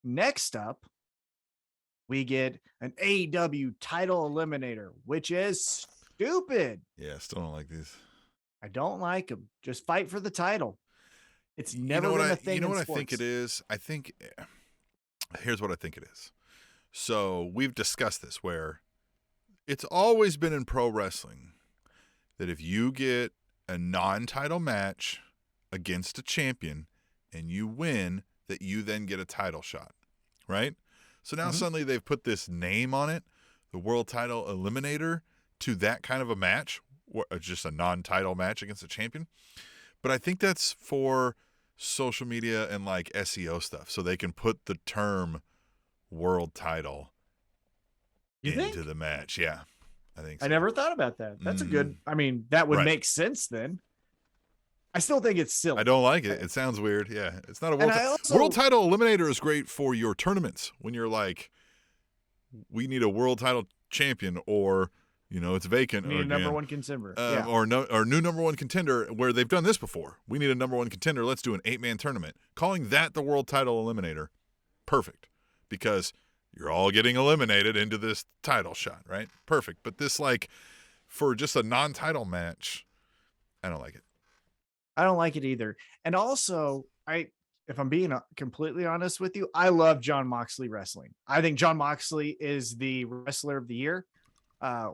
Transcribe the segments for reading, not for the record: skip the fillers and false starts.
next up, we get an AEW title eliminator, which is stupid. Yeah, still don't like these. I don't like them. Just fight for the title. It's You never know what been I a thing you know in what I sports. think it is? I think here's what I think it is. So we've discussed this where it's always been in pro wrestling that if you get a non-title match against a champion and you win, that you then get a title shot, right? So now suddenly they've put this name on it, the World Title Eliminator, to that kind of a match, just a non-title match against a champion. But I think that's for social media and like SEO stuff, so they can put the term world title into the match. Yeah, I think so. I never thought about that. That's a good, I mean, that would make sense then. I still think it's silly. I don't like it. It sounds weird. Yeah, it's not a world title eliminator is great for your tournaments when you're like, we need a world title champion, or it's vacant, or a number one contender, or new number one contender, where they've done this before. We need a number one contender. Let's do an 8-man tournament. Calling that the world title eliminator, perfect, because you're all getting eliminated into this title shot, right? Perfect. But this, like, for just a non-title match, I don't like it. I don't like it either. And also, if I'm being completely honest with you, I love Jon Moxley wrestling. I think Jon Moxley is the wrestler of the year,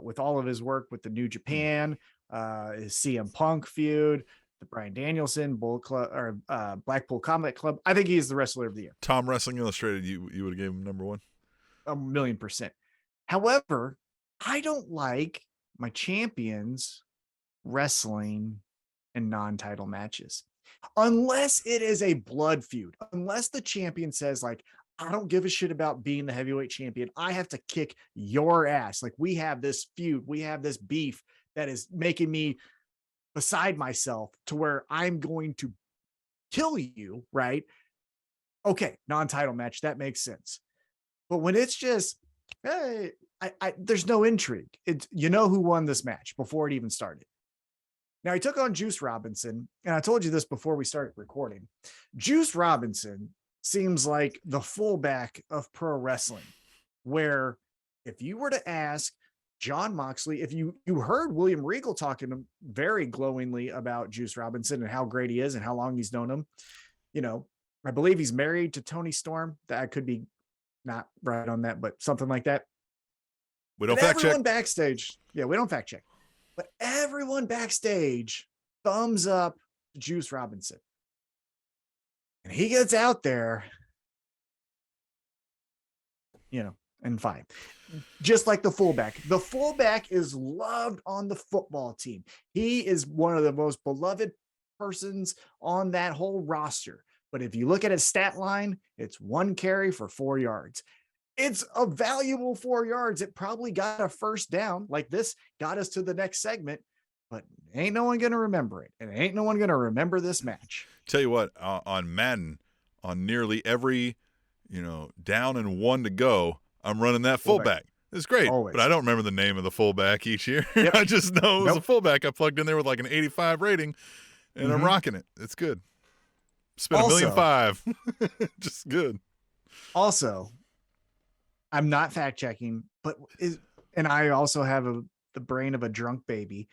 with all of his work with the New Japan, his CM Punk feud, the Bryan Danielson Bull Club, or Blackpool Combat Club. I think he is the wrestler of the year. Tom Wrestling Illustrated, you would have gave him number one? 1,000,000%. However, I don't like my champions wrestling in non-title matches unless it is a blood feud, unless the champion says, like, I don't give a shit about being the heavyweight champion. I have to kick your ass. Like, we have this feud, we have this beef that is making me beside myself to where I'm going to kill you, right? Okay, non-title match, that makes sense. But when it's just, hey, there's no intrigue. It's, who won this match before it even started. Now, he took on Juice Robinson, and I told you this before we started recording. Juice Robinson seems like the fullback of pro wrestling, where if you were to ask Jon Moxley, if you heard William Regal talking very glowingly about Juice Robinson and how great he is and how long he's known him, I believe he's married to Toni Storm. That I could be not right on that, but something like that. We don't fact check. Everyone backstage, we don't fact check. But everyone backstage thumbs up Juice Robinson. And he gets out there, and fine. Just like the fullback. The fullback is loved on the football team. He is one of the most beloved persons on that whole roster. But if you look at his stat line, it's 1 carry for 4 yards. It's a valuable 4 yards. It probably got a first down. Like, this got us to the next segment, but ain't no one going to remember it. And ain't no one going to remember this match. Tell you what, on Madden, on nearly every, down and 1 to go, I'm running that fullback. It's great, Always. But I don't remember the name of the fullback each year. Yep. I just know it was a fullback I plugged in there with like an 85 rating, and I'm rocking it. It's good. Spent $1.5 million. Just good. Also, I'm not fact checking, but and I also have the brain of a drunk baby.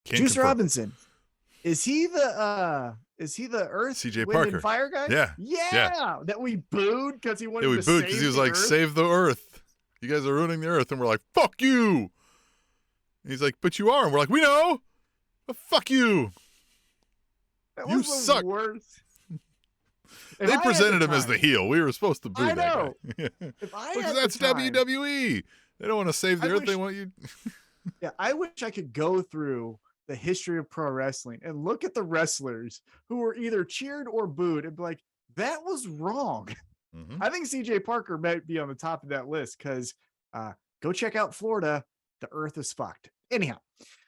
Juice Robinson, is he the Earth CJ Wind Parker and Fire guy? Yeah. That we booed because he wanted to save the Earth. because he was like, save the Earth. You guys are ruining the Earth, and we're like, fuck you. And he's like, but you are, and we're like, we know, but fuck you. You suck. Worst. They presented him as the heel. We were supposed to boo I that know. guy. Because that's WWE. They don't want to save the Earth. They want you. Yeah, I wish I could go through the history of pro wrestling and look at the wrestlers who were either cheered or booed and be like, that was wrong. I think CJ Parker might be on the top of that list because go check out Florida. The Earth is fucked. Anyhow,